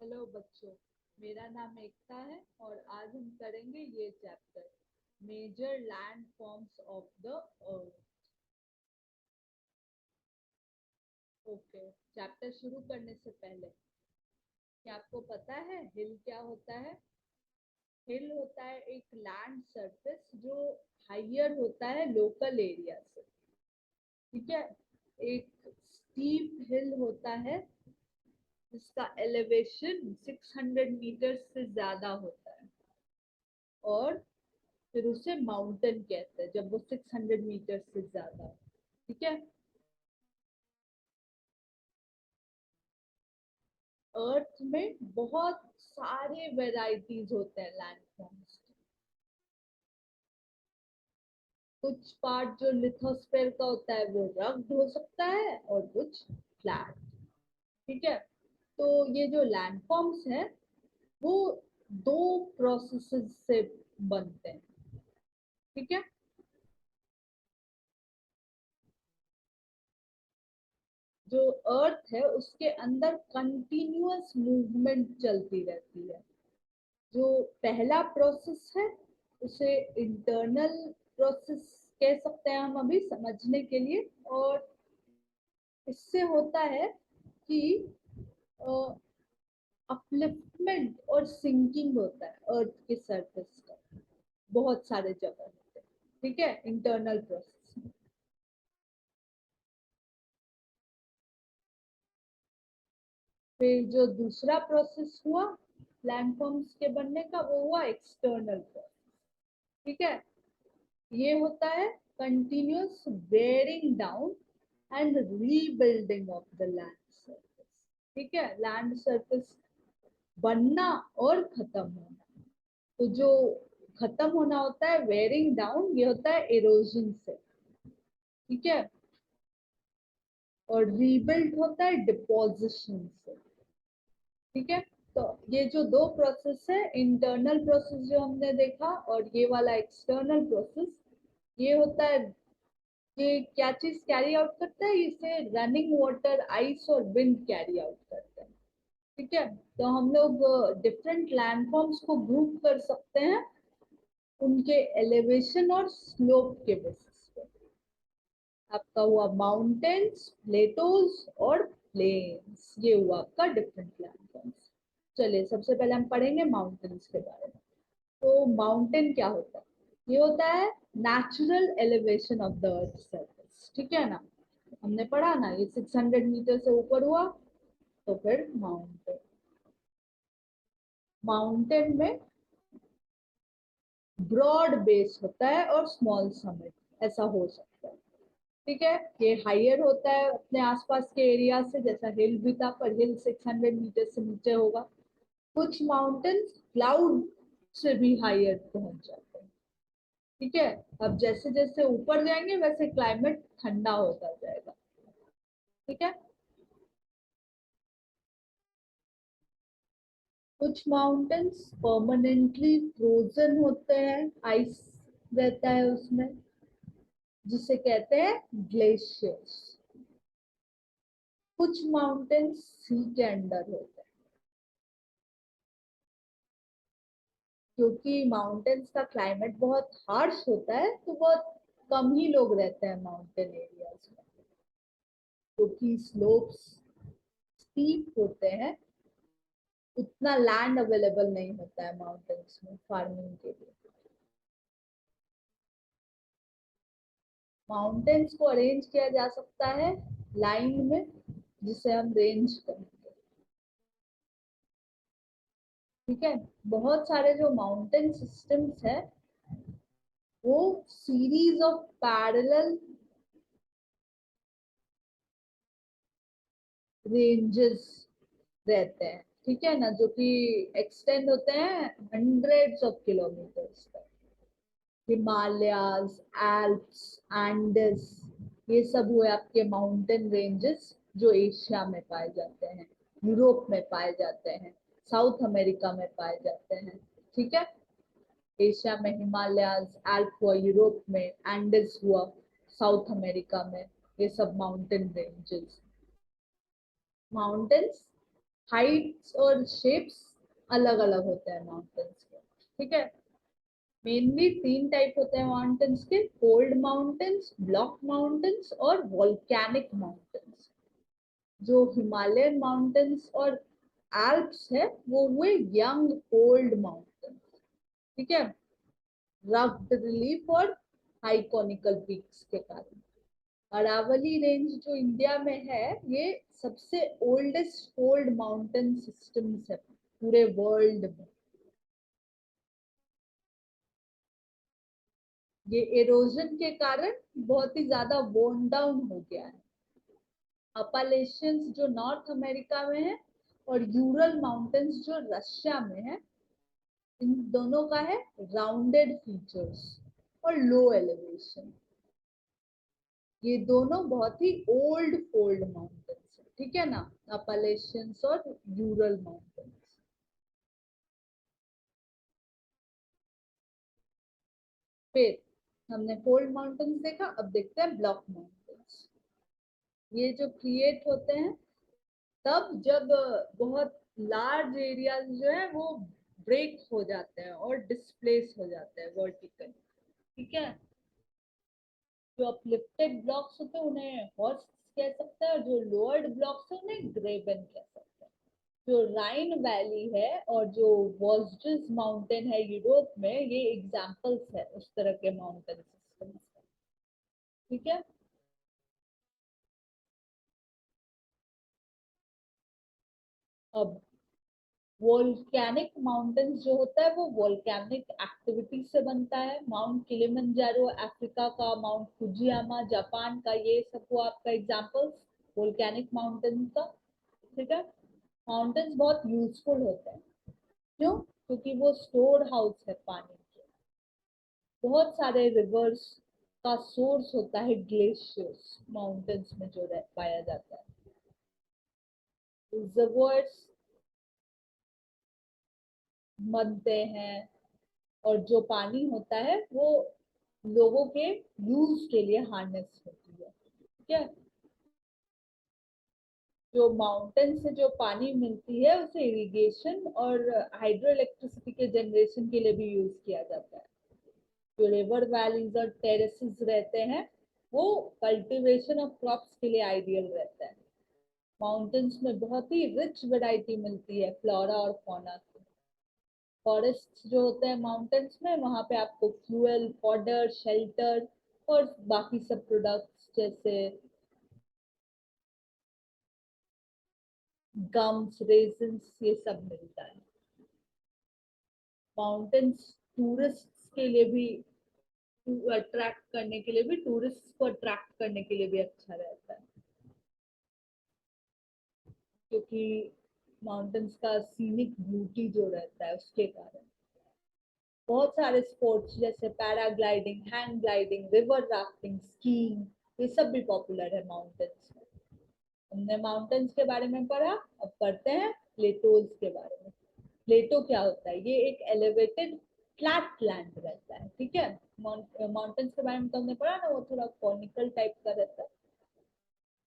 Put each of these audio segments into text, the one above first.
Hello बच्चों, मेरा नाम एकता है और आज हम करेंगे ये chapter major land forms of the earth. Okay, chapter शुरू करने से पहले क्या आपको पता है हिल क्या होता है? हिल होता है एक लैंड सरफेस जो हाइयर होता है लोकल एरिया से। ठीक है, एक स्टीप हिल होता है जिसका एलिवेशन 600 मीटर से ज्यादा होता है और फिर उसे माउंटेन कहते हैं जब वो 600 मीटर से ज्यादा हो। ठीक है, अर्थ में बहुत सारे वेराइटीज होते हैं लैंडफॉर्म्स के। कुछ पार्ट जो लिथोस्फेयर का होता है वो रग्ड हो सकता है और कुछ फ्लैट। ठीक है, तो ये जो लैंडफॉर्म्स है वो दो प्रोसेसेस से बनते हैं। ठीक है, जो अर्थ है उसके अंदर कंटिन्यूअस मूवमेंट चलती रहती है। जो पहला प्रोसेस है उसे इंटरनल प्रोसेस कह सकते हैं हम अभी समझने के लिए। और इससे होता है कि अपलिफ्टमेंट और सिंकिंग होता है अर्थ के सरफेस का बहुत सारे जगह होते हैं। ठीक है, इंटरनल प्रोसेस में। फिर जो दूसरा प्रोसेस हुआ लैंडफॉर्म्स के बनने का वो हुआ एक्सटर्नल प्रोसेस। ठीक है, ये होता है continuous wearing down and rebuilding of the land surface. ठीक है, लैंड सरफेस बनना और खत्म होना। तो जो खत्म होना होता है वेयरिंग डाउन, ये होता है इरोजन से। ठीक है, और रीबिल्ड होता है डिपोजिशन से। ठीक है, तो ये जो दो प्रोसेस है, इंटरनल प्रोसेस जो हमने देखा और ये वाला एक्सटर्नल प्रोसेस, ये होता है, ये क्या चीज कैरी आउट करता है? इसे रनिंग वाटर, आइस और विंड कैरी आउट करते हैं। ठीक है, तो हम लोग डिफरेंट लैंडफॉर्म्स को ग्रुप कर सकते हैं उनके एलिवेशन और स्लोप के बेसिस पे। आपका हुआ माउंटेन्स, प्लेटोज और प्लेन्स, ये हुआ आपका डिफरेंट लैंडफॉर्म्स। चलिए सबसे पहले हम पढ़ेंगे माउंटेन्स के बारे में। तो माउंटेन क्या होता है? ये होता है natural elevation of the earth surface. ठीक है ना, हमने पढ़ा ना, ये 600 मीटर से ऊपर हुआ तो फिर माउंटेन। माउंटेन में ब्रॉड बेस होता है और स्मॉल समिट, ऐसा हो सकता है। ठीक है, ये हाइयर होता है अपने आसपास के एरिया से, जैसा हिल भी था पर हिल 600 मीटर से नीचे होगा। कुछ माउंटेन्स क्लाउड से भी हाइयर पहुंच जाते हैं। ठीक है, अब जैसे जैसे ऊपर जाएंगे वैसे क्लाइमेट ठंडा होता जाएगा। ठीक है, कुछ माउंटेन्स परमानेंटली फ्रोजन होते हैं, आइस रहता है उसमें, जिसे कहते हैं ग्लेशियर्स। कुछ माउंटेन्स सी के अंडर होते हैं। क्योंकि माउंटेन्स का क्लाइमेट बहुत हार्श होता है तो बहुत कम ही लोग रहते हैं माउंटेन एरियाज में। क्योंकि स्लोप्स स्टीप होते हैं, उतना लैंड अवेलेबल नहीं होता है माउंटेन्स में फार्मिंग के लिए। माउंटेन्स को अरेंज किया जा सकता है लाइन में, जिसे हम रेंज कहेंगे। ठीक है, बहुत सारे जो माउंटेन सिस्टम्स है वो सीरीज ऑफ पैरेलल रेंजेस रहते हैं। ठीक है ना, जो कि एक्सटेंड होते हैं हंड्रेड्स ऑफ किलोमीटर्स तक। हिमालयाज, एल्प्स, एंडस, ये सब हुए आपके माउंटेन रेंजेस जो एशिया में पाए जाते हैं, यूरोप में पाए जाते हैं, साउथ अमेरिका में पाए जाते हैं। ठीक है, एशिया में हिमालयाज, एल्प हुआ यूरोप में, एंडस हुआ साउथ अमेरिका में, ये सब माउंटेन रेंजेस। माउंटेन्स हाइट्स और शेप्स अलग अलग होते हैं माउंटेन्स के, ठीक है। मेनली 3 टाइप होते हैं माउंटेन्स के, कोल्ड माउंटेन्स, ब्लॉक माउंटेन्स और वोल्केनिक माउंटेन्स। जो हिमालयन माउंटेन्स और एल्प्स है वो हुए यंग कोल्ड माउंटेन्स, ठीक है, रफ्ड रिलीफ और हाई कॉनिकल पीक्स के कारण। अरावली रेंज जो इंडिया में है ये सबसे ओल्डेस्ट कोल्ड माउंटेन सिस्टम्स है पूरे वर्ल्ड में। ये एरोजन के कारण बहुत ही ज्यादा वोर्न डाउन हो गया है। अपालेशियंस जो नॉर्थ अमेरिका में है और यूरल माउंटेन्स जो रशिया में है, इन दोनों का है राउंडेड फीचर्स और लो एलिवेशन। ये दोनों बहुत ही ओल्ड फोल्ड माउंटेन्स है, ठीक है ना, अपालेशियंस और यूरल माउंटेन्स। फिर हमने फोल्ड माउंटेन्स देखा, अब देखते हैं ब्लॉक माउंटेन्स। ये जो क्रिएट होते हैं तब जब बहुत लार्ज एरियाज जो है वो ब्रेक हो जाते हैं और डिस्प्लेस हो जाते हैं वर्टिकल, ठीक है। जो अपलिफ्टेड ब्लॉक्स होते हैं उन्हें हॉर्स कह सकते हैं और जो लोअर्ड ब्लॉक्स है उन्हें ग्रेबन कह सकते हैं। जो राइन वैली है और जो वॉस्जेस माउंटेन है यूरोप में, ये एग्जांपल्स है उस तरह के माउंटेन सिस्टम्स, ठीक है। अब वोल्केनिक माउंटेन्स जो होता है वो वोल्केनिक एक्टिविटी से बनता है। माउंट किलिमंजारो अफ्रीका का, माउंट फुजियामा जापान का, ये सब वो आपका एग्जांपल्स वोल्केनिक माउंटेन का, ठीक है। माउंटेन्स बहुत यूजफुल होते हैं, क्यों? क्योंकि वो स्टोर हाउस है पानी के। बहुत सारे रिवर्स का सोर्स होता है ग्लेशियर्स माउंटेन्स में जो पाया जाता है। रिजर्वोयर्स बनते हैं और जो पानी होता है वो लोगों के यूज के लिए हार्नेस होती है, ठीक है। जो माउंटेन से जो पानी मिलती है उसे इरिगेशन और हाइड्रो इलेक्ट्रिसिटी के जनरेशन के लिए भी यूज किया जाता है। जो रिवर वैलीज और टेरेसेस रहते हैं वो कल्टीवेशन ऑफ क्रॉप्स के लिए आइडियल रहता है। माउंटेन्स में बहुत ही रिच वैरायटी मिलती है फ्लोरा और फौना की। फॉरेस्ट जो होते हैं माउंटेन्स में, वहां पे आपको फ्यूल, फॉडर, शेल्टर और बाकी सब प्रोडक्ट्स जैसे गम्स, रेजिन्स, ये सब मिलता है। माउंटेन्स टूरिस्ट के लिए भी, अट्रैक्ट करने के लिए भी, टूरिस्ट को अट्रैक्ट करने के लिए भी अच्छा रहता है, क्योंकि माउंटेन्स का सीनिक ब्यूटी जो रहता है उसके कारण। बहुत सारे स्पोर्ट्स जैसे paragliding, hang gliding, river rafting, skiing, ये सब भी पॉपुलर है माउंटेन्स में। हमने माउंटेन्स के बारे में पढ़ा, अब पढ़ते हैं प्लेटोज के बारे में। प्लेटो क्या होता है? ये एक एलिवेटेड फ्लैट लैंड रहता है, ठीक है। माउंटेन्स के बारे में तो हमने पढ़ा ना, वो थोड़ा कॉनिकल टाइप का रहता है।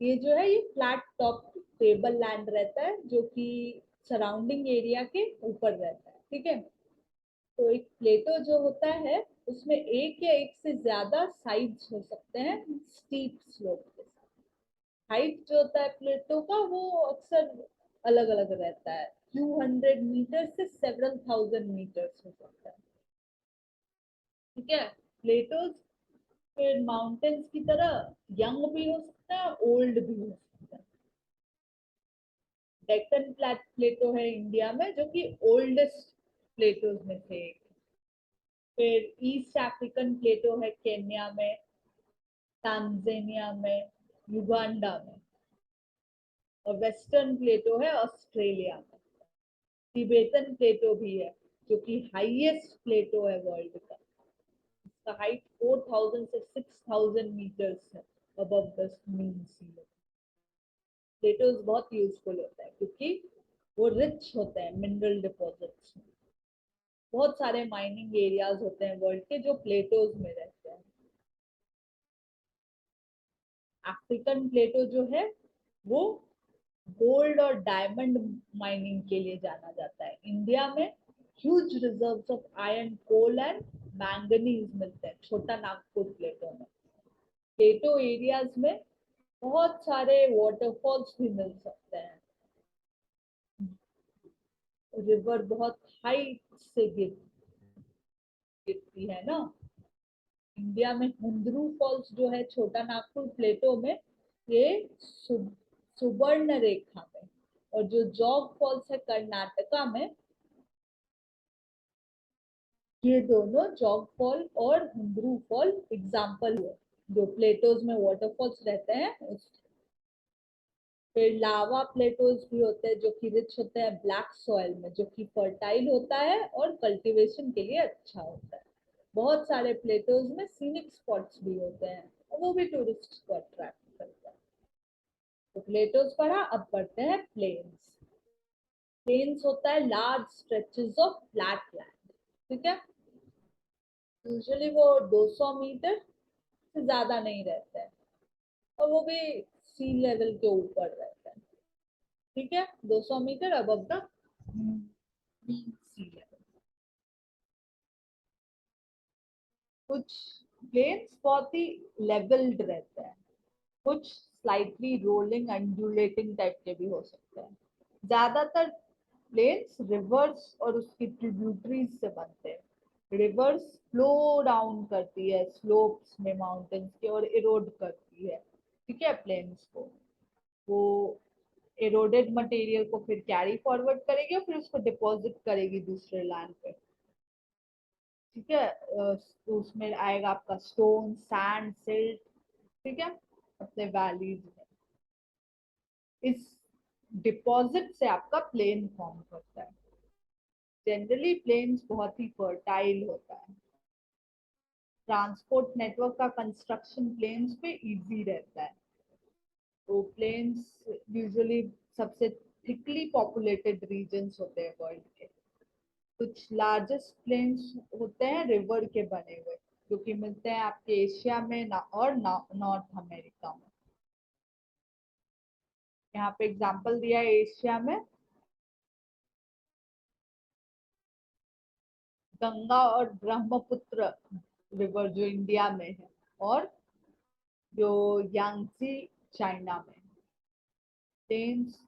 ये जो है ये फ्लैट टॉप टेबल लैंड रहता है जो कि सराउंडिंग एरिया के ऊपर रहता है, ठीक है। तो एक प्लेटो जो होता है उसमें एक या एक से ज्यादा साइड्स हो सकते हैं स्टीप स्लोप के साथ। हाइट जो होता है प्लेटो का वो अक्सर अलग अलग रहता है, फ्यू हंड्रेड मीटर से सेवरल थाउजेंड मीटर्स हो सकता है, ठीक है। प्लेटोज फिर माउंटेन्स की तरह यंग भी हो सकता है, ओल्ड भी हो सकता है। डेक्कन प्लेटो है इंडिया में जो कि ओल्डेस्ट प्लेटोज में से एक। फिर ईस्ट अफ्रीकन प्लेटो है केन्या में, टांजानिया में, युगांडा में। और वेस्टर्न प्लेटो है ऑस्ट्रेलिया में। तिबेतन प्लेटो भी है जो कि हाईएस्ट प्लेटो है वर्ल्ड का। इसका हाइट 4000 से 6000 मीटर्स है above the mean sea level. Plateaus बहुत यूजफुल होता है क्योंकि वो रिच होते हैं मिनरल डिपॉजिट्स में। बहुत सारे माइनिंग एरियाज होते हैं वर्ल्ड के जो प्लेटोज में रहते हैं। अफ्रीकन प्लेटो जो है वो गोल्ड और डायमंड माइनिंग के लिए जाना जाता है। इंडिया में huge reserves of iron, coal and manganese मिलते हैं छोटा नागपुर प्लेटो में। प्लेटो एरियाज में बहुत सारे वाटरफॉल्स भी मिल सकते हैं। रिवर बहुत हाइट से गिरती है ना। इंडिया में हुंदरू फॉल्स जो है छोटा नागपुर प्लेटो में, ये सुवर्ण रेखा में, और जो जॉग फॉल्स है कर्नाटका में, ये दोनों जॉग फॉल और हुंदरू फॉल एग्जाम्पल हुए जो प्लेटोज में वाटरफॉल्स रहते हैं उस। फिर लावा प्लेटोज भी होते हैं जो कि रिच होते हैं ब्लैक सॉइल में, जो कि फर्टाइल होता है और कल्टीवेशन के लिए अच्छा होता है। बहुत सारे प्लेटोज में सीनिक स्पॉट्स भी होते हैं और वो भी टूरिस्ट को अट्रैक्ट करता है। तो प्लेटोज पढ़ा, अब पढ़ते हैं प्लेन्स। प्लेन्स होता है large stretches of flat land, ठीक है। यूजुअली वो 200 मीटर से ज्यादा नहीं रहते हैं और वो भी सी लेवल के ऊपर रहता है, ठीक है। 200 metre above the sea level. कुछ प्लेन्स बहुत ही लेवल्ड रहते हैं, कुछ स्लाइटली रोलिंग अंडुलेटिंग टाइप के भी हो सकते हैं। ज्यादातर प्लेन्स रिवर्स और उसकी ट्रिब्यूटरीज से बनते हैं। रिवर्स फ्लो डाउन करती है स्लोप्स में माउंटेन्स के और इरोड करती है, ठीक है, प्लेन्स को। वो एरोडेड मटेरियल को फिर कैरी फॉरवर्ड करेगी और फिर उसको डिपॉजिट करेगी दूसरे लैंड पे, ठीक है। तो उसमें आएगा आपका स्टोन, सैंड, सिल्ट, ठीक है, अपने वैलीज में। इस डिपॉजिट से आपका प्लेन फॉर्म करता है। जनरली प्लेन्स बहुत ही फर्टाइल होता है। ट्रांसपोर्ट नेटवर्क का कंस्ट्रक्शन प्लेन्स पे इजी रहता है। तो प्लेन्स यूजुअली सबसे थिकली पॉपुलेटेड रीजन्स होते हैं वर्ल्ड के। कुछ लार्जेस्ट प्लेन्स होते हैं रिवर के बने हुए, जो कि मिलते हैं आपके एशिया में और नॉर्थ अमेरिका में। यहाँ पे एग्जांपल दिया है एशिया में, गंगा और ब्रह्मपुत्र रिवर जो इंडिया में है, और जो यांगजी चाइना में है। प्लेन्स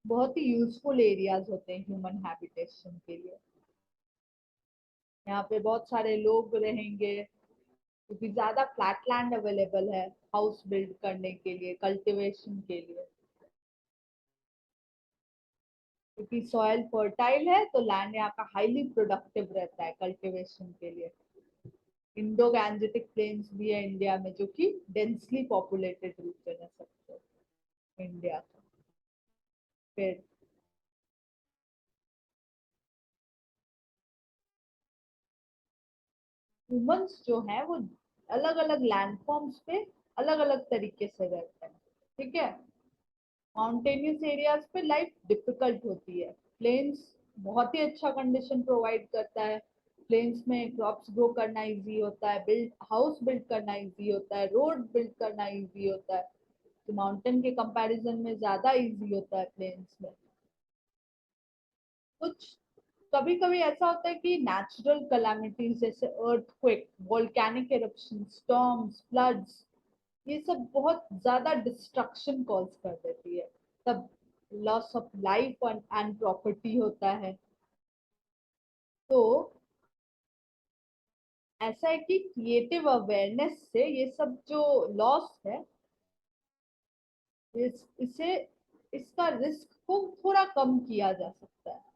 बहुत ही यूजफुल एरियाज होते हैं ह्यूमन हैबिटेशन के लिए। यहाँ पे बहुत सारे लोग रहेंगे क्योंकि ज्यादा फ्लैट लैंड अवेलेबल है हाउस बिल्ड करने के लिए, कल्टीवेशन के लिए। क्योंकि सॉइल फर्टाइल है तो लैंड यहाँ का हाईली प्रोडक्टिव रहता है कल्टीवेशन के लिए। इंडो गैंजेटिक प्लेन्स भी है इंडिया में, जो कि डेंसली पॉपुलेटेड रीजन है सबसे इंडिया का। फिर ह्यूमंस जो है वो अलग अलग लैंडफॉर्म्स पे अलग अलग तरीके से रहते हैं, ठीक है। माउंटेनियस एरियाज पे लाइफ डिफिकल्ट होती है। प्लेन्स बहुत ही अच्छा कंडीशन प्रोवाइड करता है। प्लेन्स में क्रॉप्स ग्रो करना इजी होता है, बिल्ड हाउस बिल्ड करना इजी होता है, रोड बिल्ड करना इजी होता है। तो माउंटेन के कंपैरिजन में ज्यादा इजी होता है प्लेन्स में। कुछ कभी कभी ऐसा होता है कि नेचुरल कैलामिटीज जैसे earthquake, volcanic eruption, storms, floods, ये सब बहुत ज्यादा डिस्ट्रक्शन कॉज कर देती है, तब loss of life and property होता है। तो ऐसा है कि क्रिएटिव अवेयरनेस से ये सब जो लॉस है, इसे इसका रिस्क को थोड़ा कम किया जा सकता है।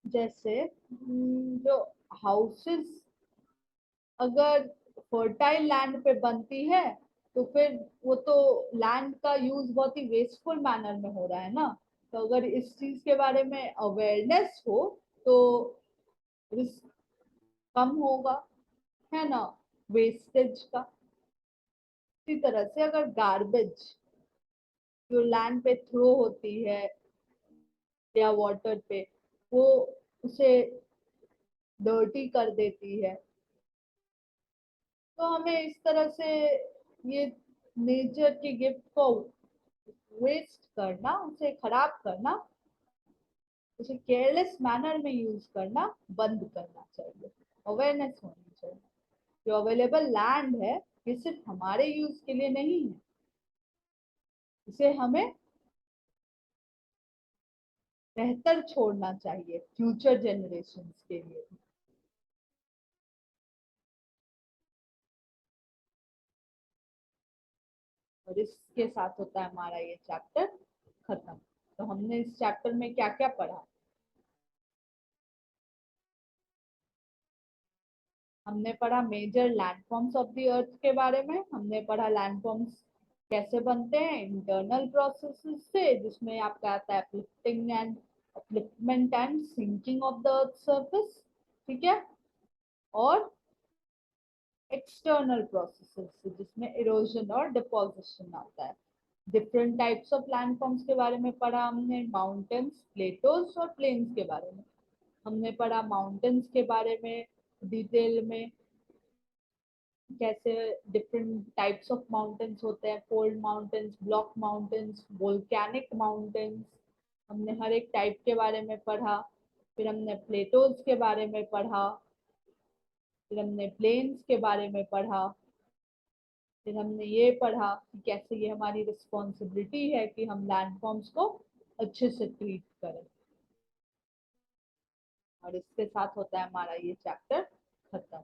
जैसे जो हाउसेस अगर फर्टाइल लैंड पे बनती है तो फिर वो तो लैंड का यूज बहुत ही वेस्टफुल मैनर में हो रहा है ना। तो अगर इस चीज के बारे में अवेयरनेस हो तो रिस्क कम होगा, है ना, वेस्टेज का। इसी तरह से अगर गार्बेज जो लैंड पे थ्रो होती है या वाटर पे, वो उसे डर्टी कर देती है। तो हमें इस तरह से ये नेचर की गिफ्ट को वेस्ट करना, उसे खराब करना, उसे केयरलेस मैनर में यूज करना बंद करना चाहिए। अवेयरनेस होनी चाहिए। जो अवेलेबल लैंड है ये सिर्फ हमारे यूज के लिए नहीं है, इसे हमें बेहतर छोड़ना चाहिए फ्यूचर जनरेशन के लिए। और इसके साथ होता है हमारा ये चैप्टर खत्म। तो हमने इस चैप्टर में क्या क्या पढ़ा? हमने पढ़ा major landforms of the earth के बारे में। हमने पढ़ा लैंडफॉर्म्स कैसे बनते हैं इंटरनल प्रोसेसेस से, जिसमें आपका आता है upliftment and sinking of the earth surface, ठीक है। और एक्सटर्नल प्रोसेसेस से, जिसमें इरोजन और डिपोजिशन आता है। डिफरेंट टाइप्स ऑफ लैंडफॉर्म्स के बारे में पढ़ा हमने, माउंटेन्स, प्लेटोज और प्लेन्स के बारे में। हमने पढ़ा माउंटेन्स के बारे में डिटेल में, कैसे डिफरेंट टाइप्स ऑफ माउंटेन्स होते हैं, fold mountains, block mountains, volcanic mountains. हमने हर एक टाइप के बारे में पढ़ा। फिर हमने प्लेटोज के बारे में पढ़ा। फिर हमने प्लेन्स के बारे में पढ़ा। फिर हमने ये पढ़ा कि कैसे ये हमारी रिस्पॉन्सिबिलिटी है कि हम लैंडफॉर्म्स को अच्छे से ट्रीट करें। और इसके साथ होता है हमारा ये चैप्टर खत्म।